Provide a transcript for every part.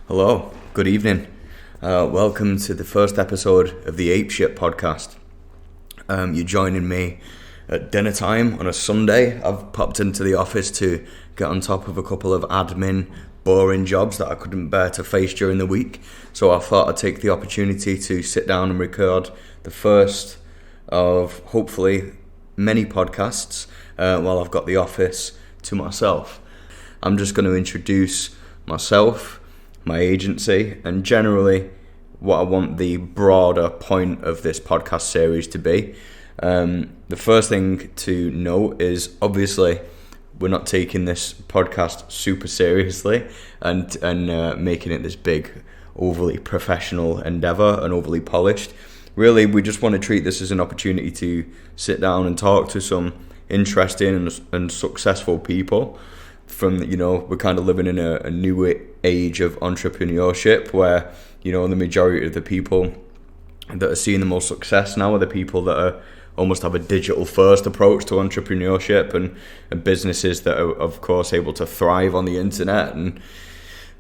Hello, good evening. Welcome to the first episode of the Ep1 podcast. You're joining me at dinner time on a Sunday. I've popped into the office to get on top of a couple of admin boring jobs that I couldn't bear to face during the week. So I thought I'd take the opportunity to sit down and record the first of hopefully many podcasts while I've got the office to myself. I'm just going to introduce myself, my agency, and generally what I want the broader point of this podcast series to be. The first thing to note is obviously we're not taking this podcast super seriously and making it this big, overly professional endeavour and overly polished. Really, we just want to treat this as an opportunity to sit down and talk to some interesting and successful people. We're kind of living in a new age of entrepreneurship where, the majority of the people that are seeing the most success now are the people that almost have a digital first approach to entrepreneurship and businesses that are, of course, able to thrive on the internet and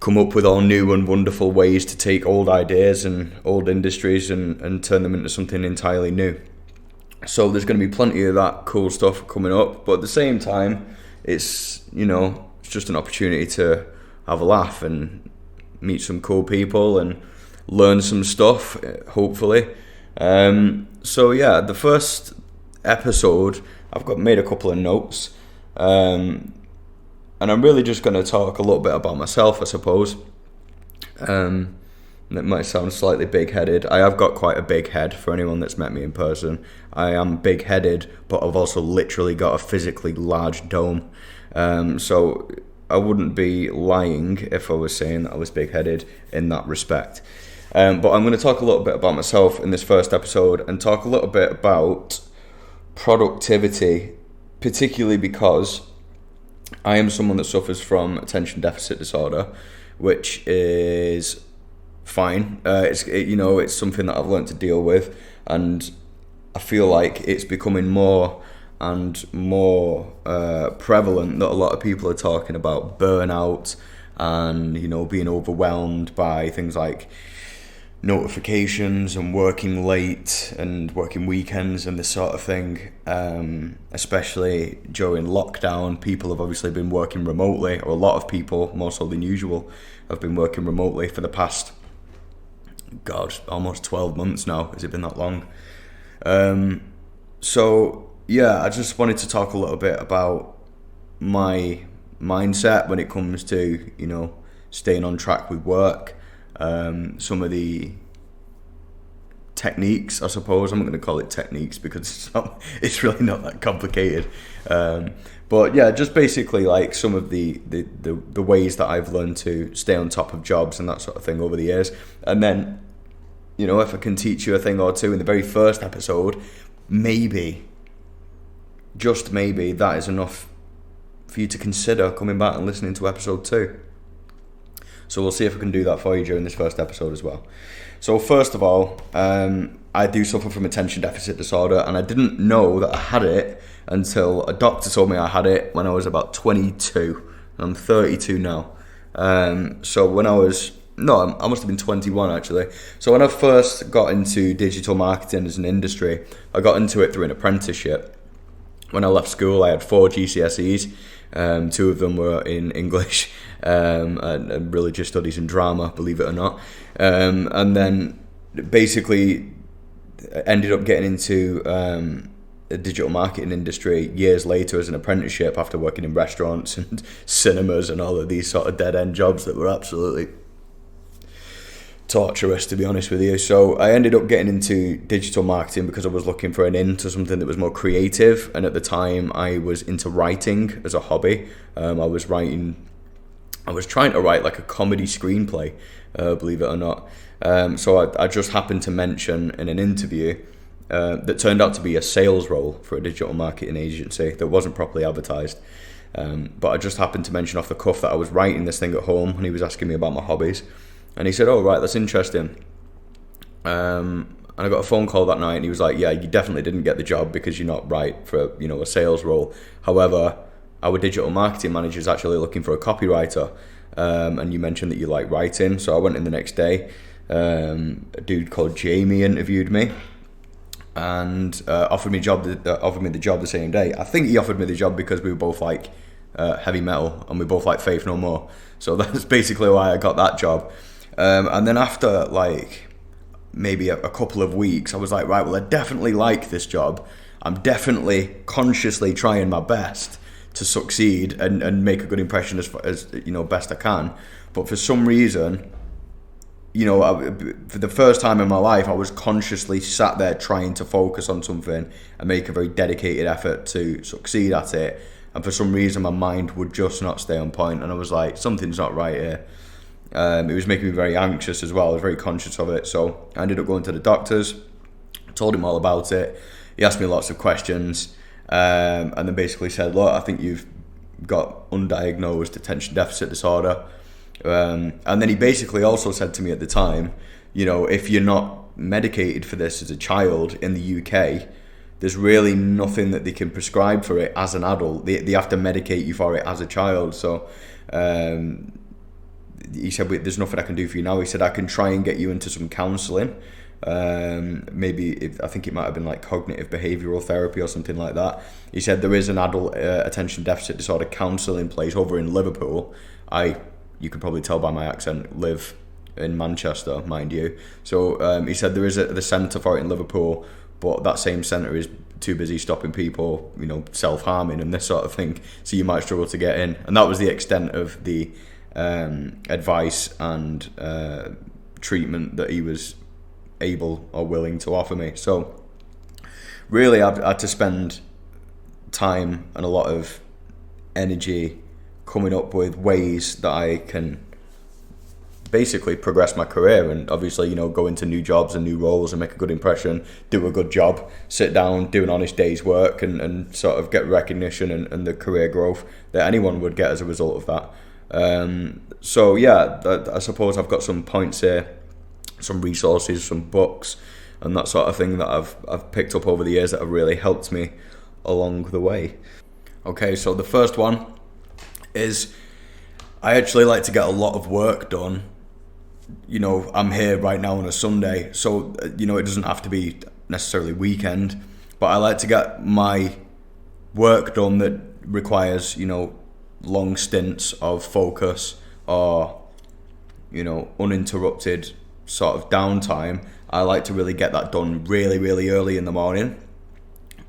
come up with all new and wonderful ways to take old ideas and old industries and turn them into something entirely new. So there's going to be plenty of that cool stuff coming up, but at the same time, it's just an opportunity to have a laugh and meet some cool people and learn some stuff, hopefully. The first episode, I've made a couple of notes, and I'm really just going to talk a little bit about myself, I suppose. It might sound slightly big-headed. I have got quite a big head for anyone that's met me in person. I am big-headed, but I've also literally got a physically large dome. So I wouldn't be lying if I was saying that I was big-headed in that respect. But I'm going to talk a little bit about myself in this first episode and talk a little bit about productivity, particularly because I am someone that suffers from attention deficit disorder, which is fine. It's something that I've learned to deal with, and I feel like it's becoming more and more prevalent that a lot of people are talking about burnout and being overwhelmed by things like notifications and working late and working weekends and this sort of thing. Especially during lockdown, people have obviously been working remotely, or a lot of people, more so than usual, have been working remotely for the past almost 12 months now. Has it been that long? I just wanted to talk a little bit about my mindset when it comes to, staying on track with work. Some of the techniques, I suppose. I'm not going to call it techniques because it's really not that complicated. Just basically like some of the ways that I've learned to stay on top of jobs and that sort of thing over the years. And then, if I can teach you a thing or two in the very first episode, maybe, just maybe, that is enough for you to consider coming back and listening to episode 2. So we'll see if I can do that for you during this first episode as well. So first of all, I do suffer from attention deficit disorder, and I didn't know that I had it until a doctor told me I had it when I was about 22. I'm 32 now. I must have been 21 actually. So when I first got into digital marketing as an industry, I got into it through an apprenticeship. When I left school, I had 4 GCSEs. 2 of them were in English and religious studies and drama, believe it or not. And then basically ended up getting into the digital marketing industry years later as an apprenticeship after working in restaurants and cinemas and all of these sort of dead-end jobs that were absolutely torturous, to be honest with you. So I ended up getting into digital marketing because I was looking for an into something that was more creative, and at the time I was into writing as a hobby. I was trying to write like a comedy screenplay, believe it or not. So I just happened to mention in an interview that turned out to be a sales role for a digital marketing agency that wasn't properly advertised. But I just happened to mention off the cuff that I was writing this thing at home, and he was asking me about my hobbies. And he said, "Oh, right, that's interesting." And I got a phone call that night, and he was like, "Yeah, you definitely didn't get the job because you're not right for a sales role. However, our digital marketing manager is actually looking for a copywriter." and you mentioned that you like writing, so I went in the next day. A dude called Jamie interviewed me and offered me the job the same day. I think he offered me the job because we were both like heavy metal and we both like Faith No More. So that's basically why I got that job. And then after like maybe a couple of weeks, I was like, right, well, I definitely like this job. I'm definitely consciously trying my best to succeed and make a good impression as best I can. But for some reason, for the first time in my life, I was consciously sat there trying to focus on something and make a very dedicated effort to succeed at it. And for some reason, my mind would just not stay on point. And I was like, something's not right here. It was making me very anxious as well. I was very conscious of it. So I ended up going to the doctors, told him all about it. He asked me lots of questions, and then basically said, look, I think you've got undiagnosed attention deficit disorder. And then he basically also said to me at the time, if you're not medicated for this as a child in the UK, there's really nothing that they can prescribe for it as an adult. They have to medicate you for it as a child. So he said, there's nothing I can do for you now. He said, I can try and get you into some counselling. I think it might have been like cognitive behavioural therapy or something like that. He said there is an adult attention deficit disorder counselling place over in Liverpool. You can probably tell by my accent, live in Manchester, mind you. So he said there is the centre for it in Liverpool, but that same centre is too busy stopping people, self-harming and this sort of thing. So you might struggle to get in. And that was the extent of the advice and treatment that he was able or willing to offer me. So really I've had to spend time and a lot of energy coming up with ways that I can basically progress my career and obviously, go into new jobs and new roles and make a good impression, do a good job, sit down, do an honest day's work and sort of get recognition and the career growth that anyone would get as a result of that. I suppose I've got some points here, some resources, some books and that sort of thing that I've picked up over the years that have really helped me along the way. Okay, so the first one is I actually like to get a lot of work done. I'm here right now on a Sunday, so it doesn't have to be necessarily weekend, but I like to get my work done that requires long stints of focus or uninterrupted sort of downtime. I like to really get that done really, really early in the morning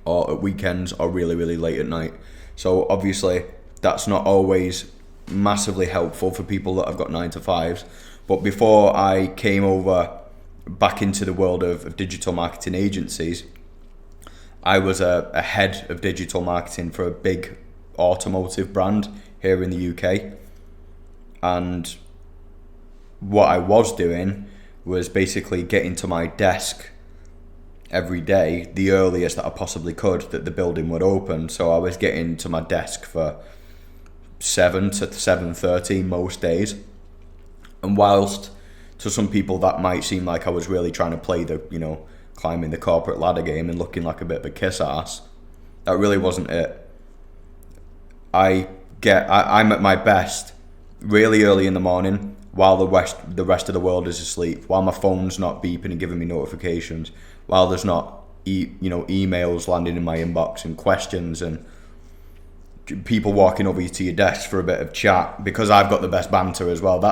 or at weekends or really, really late at night. So obviously that's not always massively helpful for people that have got 9 to 5s. But before I came over back into the world of digital marketing agencies, I was a head of digital marketing for a big automotive brand here in the UK. And what I was doing was basically getting to my desk every day the earliest that I possibly could that the building would open. So I was getting to my desk for 7 to 7:30 most days. And whilst to some people that might seem like I was really trying to play the, climbing the corporate ladder game and looking like a bit of a kiss ass, that really wasn't it. I'm at my best really early in the morning while the rest of the world is asleep, while my phone's not beeping and giving me notifications, while there's not emails landing in my inbox and questions and people walking over to your desk for a bit of chat, because I've got the best banter as well.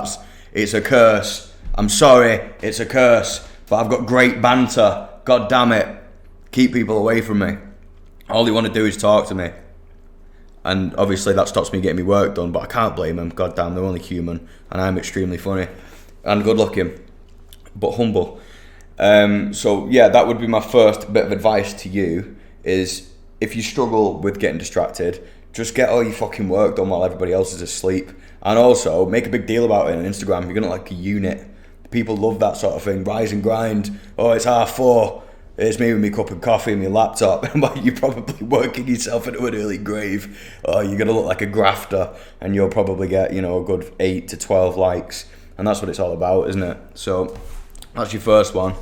It's a curse. I'm sorry, it's a curse, but I've got great banter. God damn it. Keep people away from me. All they want to do is talk to me. And obviously that stops me getting my work done, but I can't blame them. God damn, they're only human. And I'm extremely funny and good looking, but humble. That would be my first bit of advice to you is if you struggle with getting distracted, just get all your fucking work done while everybody else is asleep. And also, make a big deal about it on Instagram. You're going to like a unit. People love that sort of thing. Rise and grind. Oh, it's 4:30. It's me with my cup of coffee and my laptop. But you're probably working yourself into an early grave. Oh, you're going to look like a grafter. And you'll probably get, a good 8 to 12 likes. And that's what it's all about, isn't it? So, that's your first one.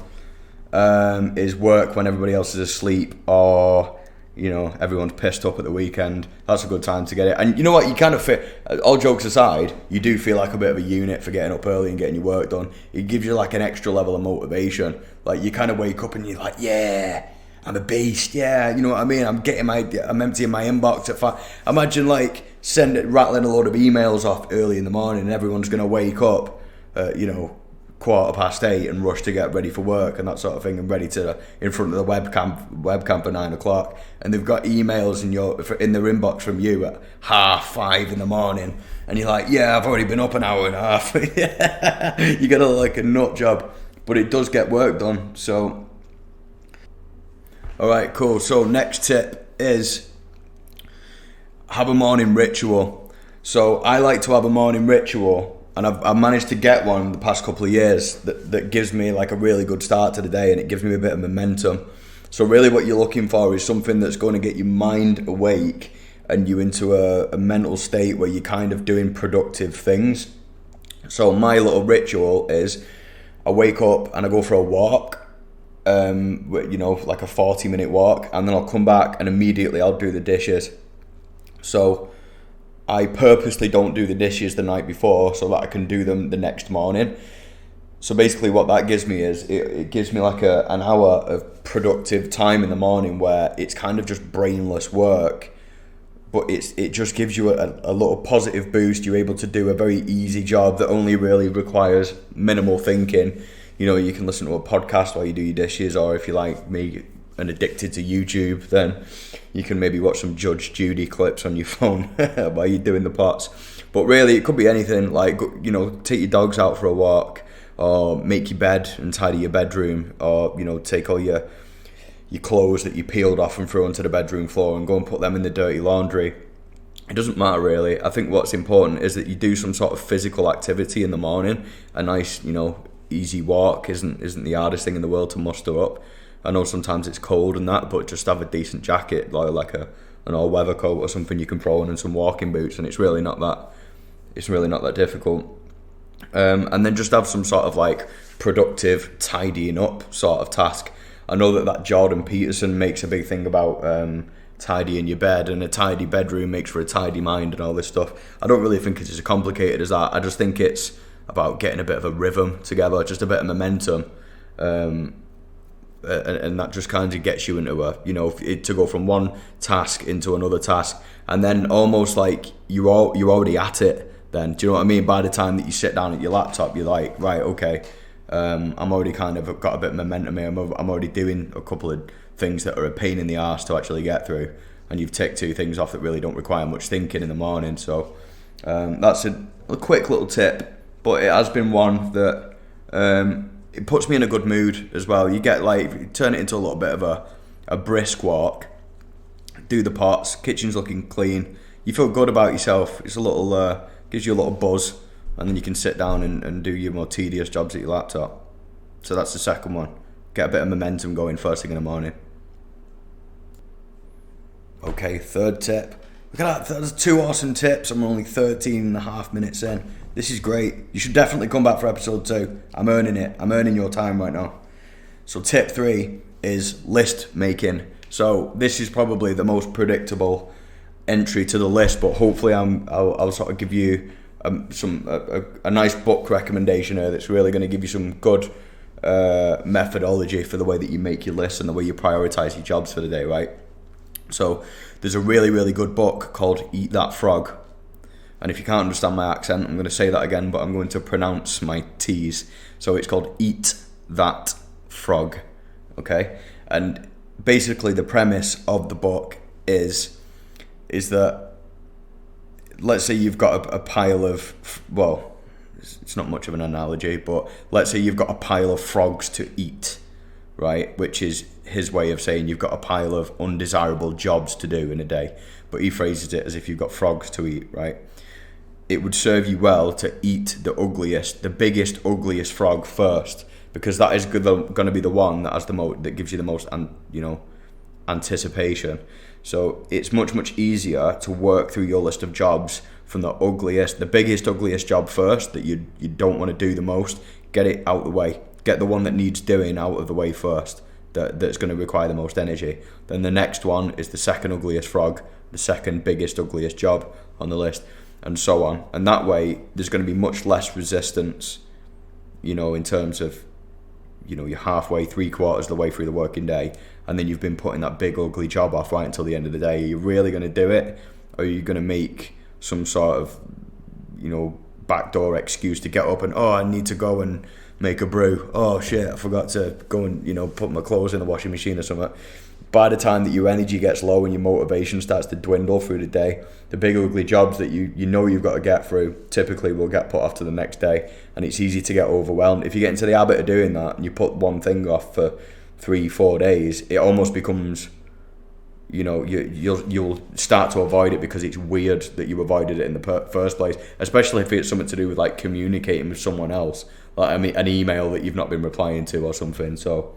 Is work when everybody else is asleep or everyone's pissed up at the weekend. That's a good time to get it. And you know what, you kind of feel, all jokes aside, you do feel like a bit of a unit for getting up early and getting your work done. It gives you like an extra level of motivation. Like you kind of wake up and you're like, yeah, I'm a beast. Yeah, you know what I mean? I'm emptying my inbox at 5. Imagine like rattling a load of emails off early in the morning and everyone's going to wake up, 8:15 and rush to get ready for work and that sort of thing, and ready to in front of the webcam for 9 o'clock, and they've got emails in their inbox from you at 5:30 in the morning, and you're like, yeah, I've already been up an hour and a half. You got like a nut job, but it does get work done. So all right, cool. So next tip is have a morning ritual. So I like to have a morning ritual, and I've managed to get one the past couple of years that gives me like a really good start to the day, and it gives me a bit of momentum. So really what you're looking for is something that's going to get your mind awake and you into a mental state where you're kind of doing productive things. So my little ritual is I wake up and I go for a walk, like a 40-minute walk, and then I'll come back and immediately I'll do the dishes. So I purposely don't do the dishes the night before so that I can do them the next morning. So basically what that gives me is it gives me like an hour of productive time in the morning where it's kind of just brainless work, but it just gives you a little positive boost. You're able to do a very easy job that only really requires minimal thinking. You can listen to a podcast while you do your dishes, or if you're like me and addicted to YouTube, then you can maybe watch some Judge Judy clips on your phone while you're doing the pots. But really, it could be anything, like, take your dogs out for a walk, or make your bed and tidy your bedroom, or, take all your clothes that you peeled off and threw onto the bedroom floor and go and put them in the dirty laundry. It doesn't matter really. I think what's important is that you do some sort of physical activity in the morning. A nice, easy walk isn't the hardest thing in the world to muster up. I know sometimes it's cold and that, but just have a decent jacket, like an all-weather coat or something you can throw on, and some walking boots, and it's really not that difficult. And then just have some sort of like productive tidying up sort of task. I know that Jordan Peterson makes a big thing about tidying your bed, and a tidy bedroom makes for a tidy mind and all this stuff. I don't really think it's as complicated as that. I just think it's about getting a bit of a rhythm together, just a bit of momentum. And that just kind of gets you into to go from one task into another task, and then almost like you're already at it then. Do you know what I mean? By the time that you sit down at your laptop, you're like, right, okay, I'm already kind of got a bit of momentum here. I'm already doing a couple of things that are a pain in the arse to actually get through, and you've ticked 2 things off that really don't require much thinking in the morning. So that's a quick little tip, but it has been one that it puts me in a good mood as well. You get you turn it into a little bit of a brisk walk, do the pots, kitchen's looking clean, you feel good about yourself. It's a little gives you a little buzz, and then you can sit down and do your more tedious jobs at your laptop. So that's the second one. Get a bit of momentum going first thing in the morning. Okay, third tip. Look at that, there's 2 awesome tips. I'm only 13 and a half minutes in. This is great. You should definitely come back for episode 2. I'm earning it. I'm earning your time right now. So tip 3 is list making. So this is probably the most predictable entry to the list, but hopefully I'll sort of give you a nice book recommendation here that's really going to give you some good methodology for the way that you make your list and the way you prioritize your jobs for the day, right? So there's a really, really good book called Eat That Frog. And if you can't understand my accent, I'm going to say that again, but I'm going to pronounce my T's. So it's called Eat That Frog, okay? And basically the premise of the book is that, let's say you've got a pile of, well, it's not much of an analogy, but let's say you've got a pile of frogs to eat, right? Which is his way of saying you've got a pile of undesirable jobs to do in a day. But he phrases it as if you've got frogs to eat, right? It would serve you well to eat the biggest, ugliest frog first, because that is going to be the one that has that gives you the most, anticipation. So it's much, much easier to work through your list of jobs from the biggest, ugliest job first that you don't want to do the most. Get it out of the way. Get the one that needs doing out of the way first. that's going to require the most energy. Then the next one is the second ugliest frog, the second biggest, ugliest job on the list, and so on. And that way, there's going to be much less resistance, in terms of, you're halfway, 3/4 of the way through the working day, and then you've been putting that big, ugly job off right until the end of the day. Are you really going to do it? Or are you going to make some sort of, backdoor excuse to get up and, I need to go and make a brew. Oh shit, I forgot to go and, put my clothes in the washing machine or something. By the time that your energy gets low and your motivation starts to dwindle through the day, the big ugly jobs that you've got to get through typically will get put off to the next day, and it's easy to get overwhelmed. If you get into the habit of doing that and you put one thing off for 3-4 days, it almost becomes, you'll start to avoid it because it's weird that you avoided it in the first place, especially if it's something to do with like communicating with someone else, like an email that you've not been replying to or something. So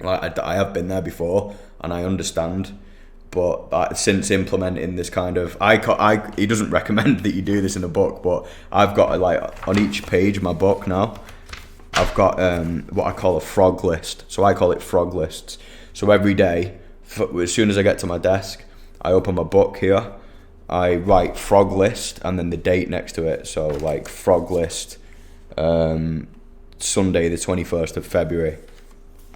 I have been there before and I understand, but since implementing this kind of, he doesn't recommend that you do this in a book, but I've got on each page of my book now, I've got what I call a frog list. So I call it frog lists. So every day, as soon as I get to my desk, I open my book here, I write frog list and then the date next to it. So like frog list, Sunday the 21st of February.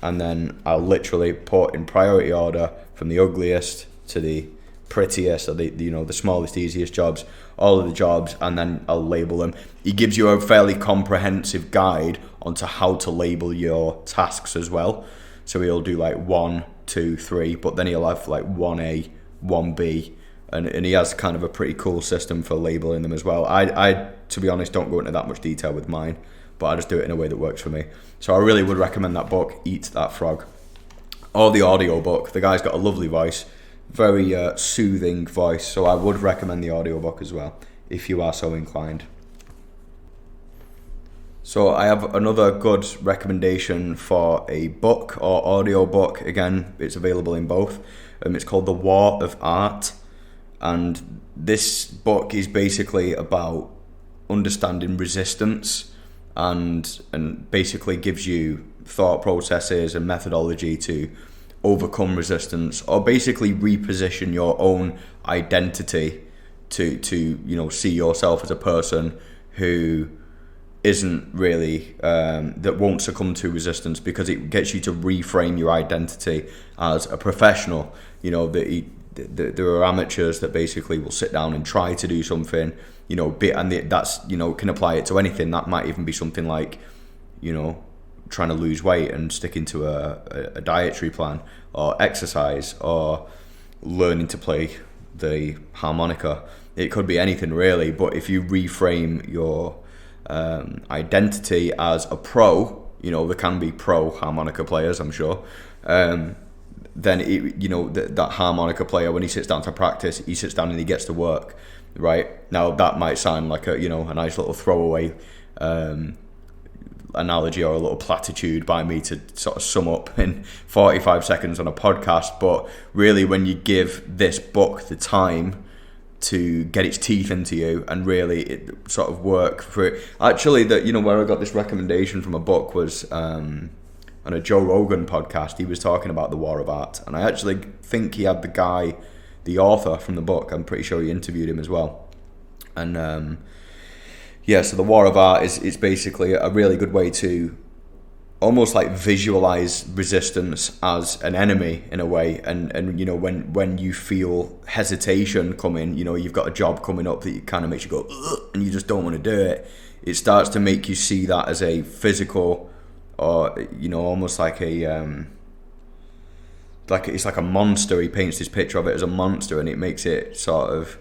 And then I'll literally put in priority order from the ugliest to the prettiest, or the smallest, easiest jobs, all of the jobs, and then I'll label them. He gives you a fairly comprehensive guide onto how to label your tasks as well. So he'll do like 1, 2, 3, but then he'll have like 1A, 1B, and he has kind of a pretty cool system for labeling them as well. I to be honest, don't go into that much detail with mine, but I just do it in a way that works for me. So I really would recommend that book, Eat That Frog. Or the audio book. The guy's got a lovely voice, very soothing voice, so I would recommend the audio book as well, if you are so inclined. So I have another good recommendation for a book or audio book. Again, it's available in both. It's called The War of Art, and this book is basically about understanding resistance and basically gives you thought processes and methodology to overcome resistance, or basically reposition your own identity to see yourself as a person who isn't really that won't succumb to resistance, because it gets you to reframe your identity as a professional. There are amateurs that basically will sit down and try to do something, that's can apply it to anything. That might even be something like trying to lose weight and sticking to a dietary plan, or exercise, or learning to play the harmonica. It could be anything really, but if you reframe your identity as a pro, there can be pro harmonica players, I'm sure, then that harmonica player, when he sits down to practice, he sits down and he gets to work, right? Now that might sound like a nice little throwaway analogy or a little platitude by me to sort of sum up in 45 seconds on a podcast, but really when you give this book the time to get its teeth into you and really it sort of work for it. Actually, where I got this recommendation from a book was on a Joe Rogan podcast. He was talking about The War of Art, and I actually think he had the author from the book. I'm pretty sure he interviewed him as well. And so The War of Art is basically a really good way to almost like visualize resistance as an enemy in a way, and when you feel hesitation coming, you've got a job coming up that kind of makes you go ugh, and you just don't want to do it. It starts to make you see that as a physical, or almost like it's like a monster. He paints this picture of it as a monster, and it makes it sort of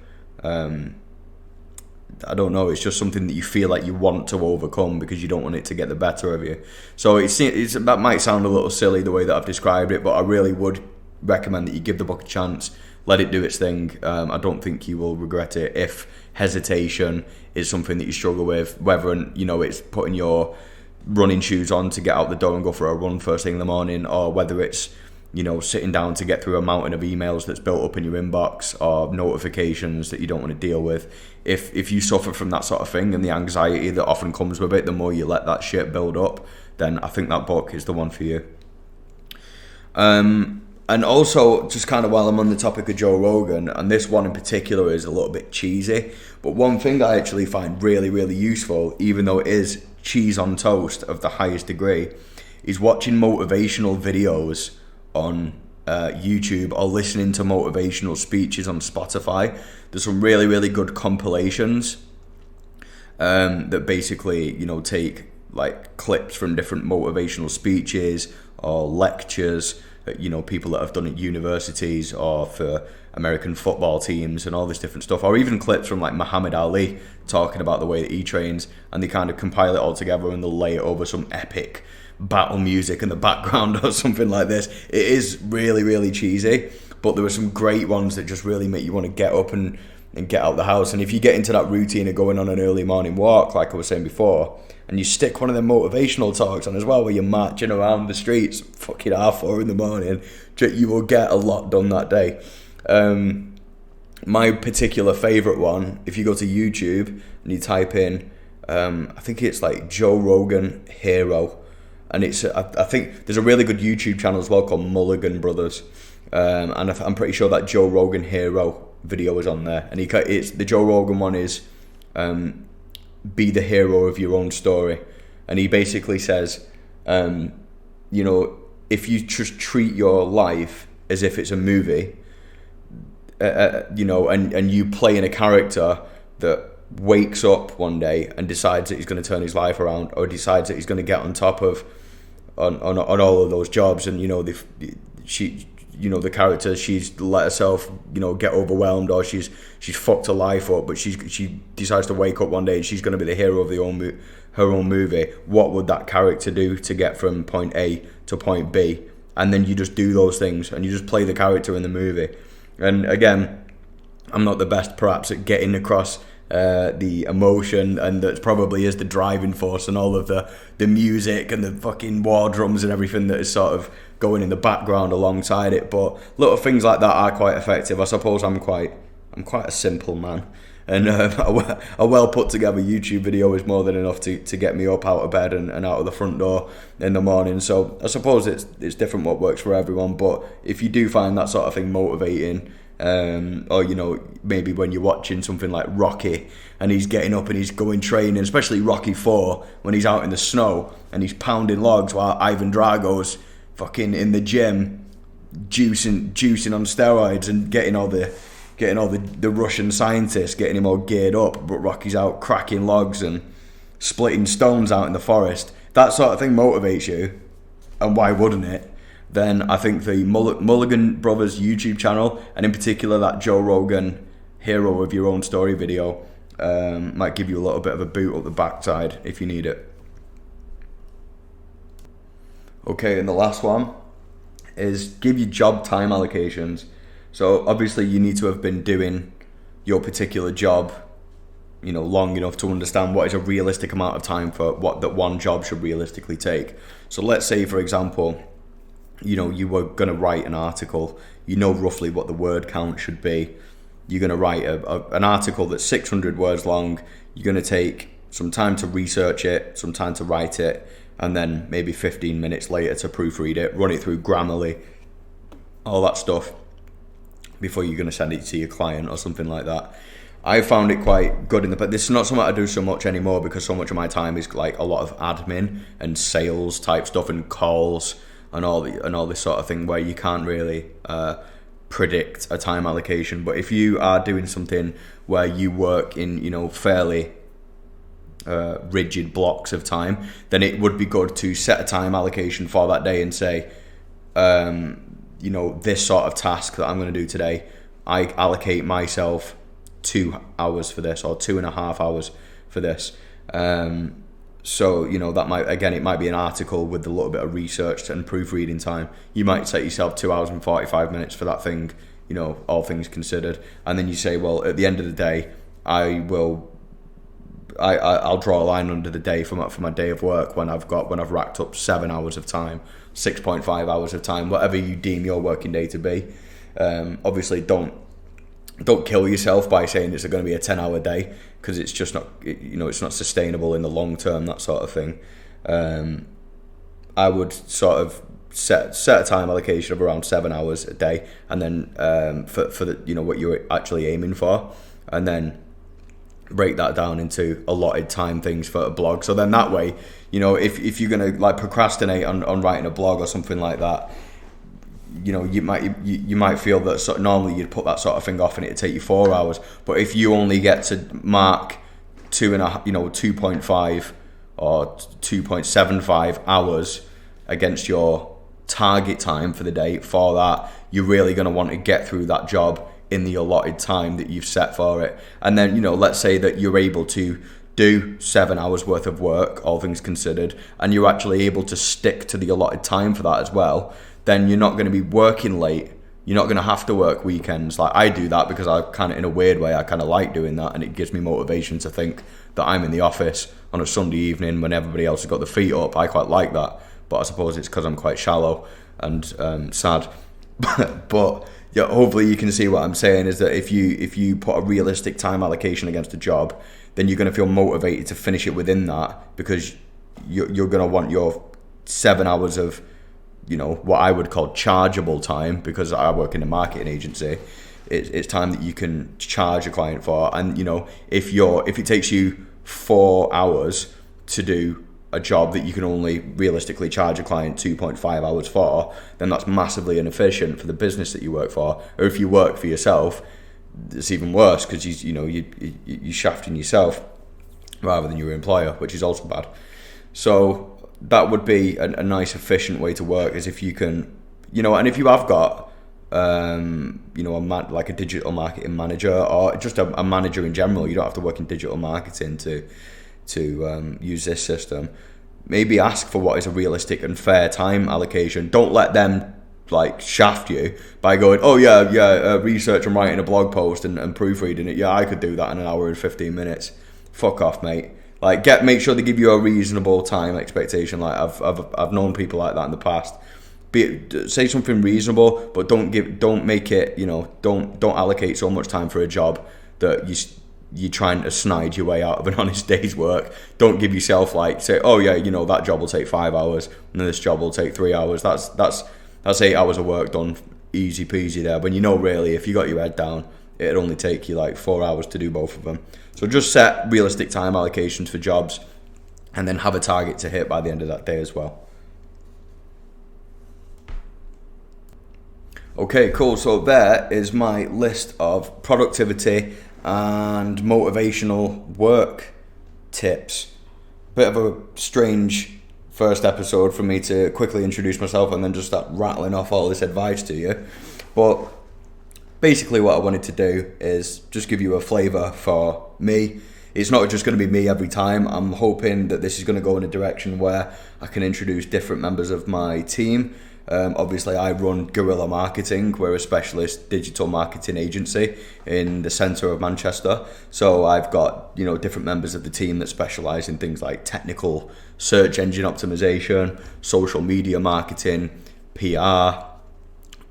I don't know, it's just something that you feel like you want to overcome because you don't want it to get the better of you. So it's that might sound a little silly the way that I've described it, but I really would recommend that you give the book a chance, let it do its thing. I don't think you will regret it. If hesitation is something that you struggle with, whether it's putting your running shoes on to get out the door and go for a run first thing in the morning, or whether it's sitting down to get through a mountain of emails that's built up in your inbox, or notifications that you don't want to deal with. If you suffer from that sort of thing and the anxiety that often comes with it, the more you let that shit build up, then I think that book is the one for you. And also, just kind of while I'm on the topic of Joe Rogan, and this one in particular is a little bit cheesy, but one thing I actually find really, really useful, even though it is cheese on toast of the highest degree, is watching motivational videos on YouTube or listening to motivational speeches on Spotify. There's some really, really good compilations that basically, take like clips from different motivational speeches or lectures, people that have done at universities or for American football teams and all this different stuff, or even clips from like Muhammad Ali talking about the way that he trains, and they kind of compile it all together and they'll lay it over some epic battle music in the background or something like this. It is really, really cheesy, but there are some great ones that just really make you want to get up and get out the house. And if you get into that routine of going on an early morning walk, like I was saying before, and you stick one of them motivational talks on as well, where you're marching around the streets fucking 4:30 in the morning, you will get a lot done that day. My particular favourite one, if you go to YouTube and you type in, I think it's like Joe Rogan Hero, and it's I think there's a really good YouTube channel as well called Mulligan Brothers, and I'm pretty sure that Joe Rogan Hero video is on there, and it's the Joe Rogan one is be the hero of your own story, and he basically says, if you just treat your life as if it's a movie, and you play in a character that wakes up one day and decides that he's going to turn his life around, or decides that he's going to get on top of on all of those jobs, and the character, she's let herself get overwhelmed, or she's fucked her life up, but she decides to wake up one day and she's going to be the hero of her own movie. What would that character do to get from point A to point B? And then you just do those things and you just play the character in the movie. And again, I'm not the best perhaps at getting across the emotion, and that probably is the driving force, and all of the music and the fucking war drums and everything that is sort of going in the background alongside it. But little things like that are quite effective. I suppose I'm quite a simple man, and a well put together YouTube video is more than enough to get me up out of bed and out of the front door in the morning. So I suppose it's different what works for everyone. But if you do find that sort of thing motivating, or maybe when you're watching something like Rocky and he's getting up and he's going training, especially Rocky 4 when he's out in the snow and he's pounding logs while Ivan Drago's fucking in the gym juicing on steroids and getting all the Russian scientists, getting him all geared up, but Rocky's out cracking logs and splitting stones out in the forest. That sort of thing motivates you, and why wouldn't it? Then I think the Mulligan Brothers YouTube channel, and in particular that Joe Rogan Hero of Your Own Story video, might give you a little bit of a boot up the backside if you need it. Okay, and the last one is give your job time allocations. So obviously you need to have been doing your particular job, long enough to understand what is a realistic amount of time for what that one job should realistically take. So let's say, for example, you were going to write an article, roughly what the word count should be. You're going to write an article that's 600 words long. You're going to take some time to research it, some time to write it, and then maybe 15 minutes later to proofread it, run it through Grammarly, all that stuff, before you're going to send it to your client or something like that. I found it quite good but this is not something I do so much anymore, because so much of my time is like a lot of admin and sales type stuff and calls and all this sort of thing, where you can't really predict a time allocation. But if you are doing something where you work in fairly rigid blocks of time, then it would be good to set a time allocation for that day and say, this sort of task that I'm going to do today, I allocate myself 2 hours for this, or 2.5 hours for this. So that it might be an article with a little bit of research and proofreading time. You might set yourself 2 hours and 45 minutes for that thing, all things considered, and then you say, well, at the end of the day, I'll draw a line under the day for my day of work when I've racked up 7 hours of time, 6.5 hours of time, whatever you deem your working day to be. Obviously, don't kill yourself by saying it's going to be a 10-hour day, because it's just not, it's not sustainable in the long term, that sort of thing. I would sort of set a time allocation of around 7 hours a day, and then for the, you know, what you're actually aiming for, and then break that down into allotted time things for a blog. So then that way, you know, if you're gonna like procrastinate on writing a blog or something like that, you know, you might feel that sort of normally you'd put that sort of thing off and it'd take you 4 hours, but if you only get to mark 2.5 or 2.75 hours against your target time for the day for that, you're really going to want to get through that job in the allotted time that you've set for it. And then, you know, let's say that you're able to do 7 hours worth of work, all things considered, and you're actually able to stick to the allotted time for that as well, then you're not going to be working late. You're not going to have to work weekends. Like I do that because I kind of, in a weird way, I kind of like doing that, and it gives me motivation to think that I'm in the office on a Sunday evening when everybody else has got their feet up. I quite like that, but I suppose it's because I'm quite shallow and sad. But yeah, hopefully you can see what I'm saying is that if you put a realistic time allocation against a job, then you're going to feel motivated to finish it within that, because you're going to want your 7 hours of, you know, what I would call chargeable time, because I work in a marketing agency. It's time that you can charge a client for. And, you know, if it takes you 4 hours to do a job that you can only realistically charge a client 2.5 hours for, then that's massively inefficient for the business that you work for. Or if you work for yourself, it's even worse, because you're shafting yourself rather than your employer, which is also bad. So that would be a nice efficient way to work, is if you can, you know, and if you have got you know, like a digital marketing manager, or just a manager in general, you don't have to work in digital marketing to use this system. Maybe ask for what is a realistic and fair time allocation. Don't let them like shaft you by going, oh yeah, research and writing a blog post and proofreading it. Yeah, I could do that in an hour and 15 minutes. Fuck off, mate. Like, make sure they give you a reasonable time expectation. Like I've known people like that in the past. Say something reasonable, but don't make it, you know, don't allocate so much time for a job that you're trying to snide your way out of an honest day's work. Don't give yourself like, say, oh yeah, you know, that job will take 5 hours and this job will take 3 hours. That's 8 hours of work done easy peasy there. When you know, really, if you got your head down, it'd only take you like 4 hours to do both of them. So just set realistic time allocations for jobs, and then have a target to hit by the end of that day as well. Okay, cool. So there is my list of productivity and motivational work tips. Bit of a strange first episode for me to quickly introduce myself and then just start rattling off all this advice to you. But basically what I wanted to do is just give you a flavour for me. It's not just going to be me every time. I'm hoping that this is going to go in a direction where I can introduce different members of my team. Obviously, I run Guerrilla Marketing. We're a specialist digital marketing agency in the centre of Manchester. So I've got, you know, different members of the team that specialise in things like technical search engine optimization, social media marketing, PR,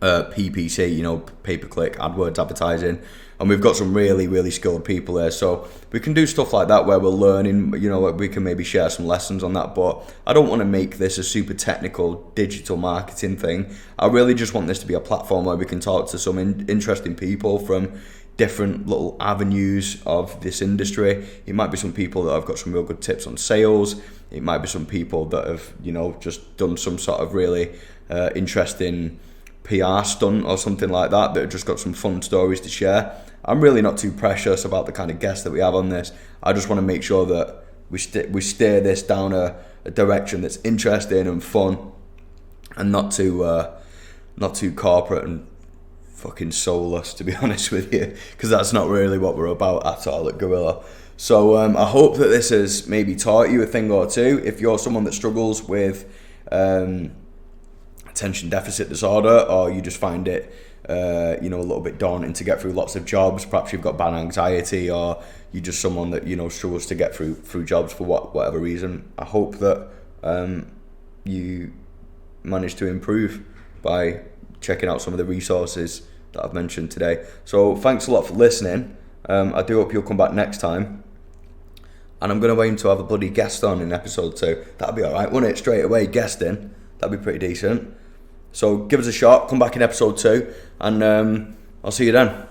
PPC, you know, pay-per-click, AdWords advertising. And we've got some really, really skilled people there. So we can do stuff like that where we're learning, you know, we can maybe share some lessons on that. But I don't want to make this a super technical digital marketing thing. I really just want this to be a platform where we can talk to some interesting people from different little avenues of this industry. It might be some people that have got some real good tips on sales. It might be some people that have, you know, just done some sort of really interesting PR stunt or something like that have just got some fun stories to share. I'm really not too precious about the kind of guests that we have on this. I just want to make sure that we steer this down a direction that's interesting and fun, and not too corporate and fucking soulless, to be honest with you, because that's not really what we're about at all at Guerrilla. So I hope that this has maybe taught you a thing or two. If you're someone that struggles with attention deficit disorder, or you just find it you know, a little bit daunting to get through lots of jobs, perhaps you've got bad anxiety, or you're just someone that, you know, struggles to get through jobs for whatever reason, I hope that you manage to improve by checking out some of the resources that I've mentioned today. So thanks a lot for listening. I do hope you'll come back next time, and I'm going to aim to have a bloody guest on in episode 2. That'd be alright, wouldn't it? Straight away guesting, that'd be pretty decent. So give us a shot, come back in episode 2, and I'll see you then.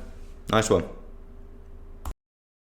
Nice one.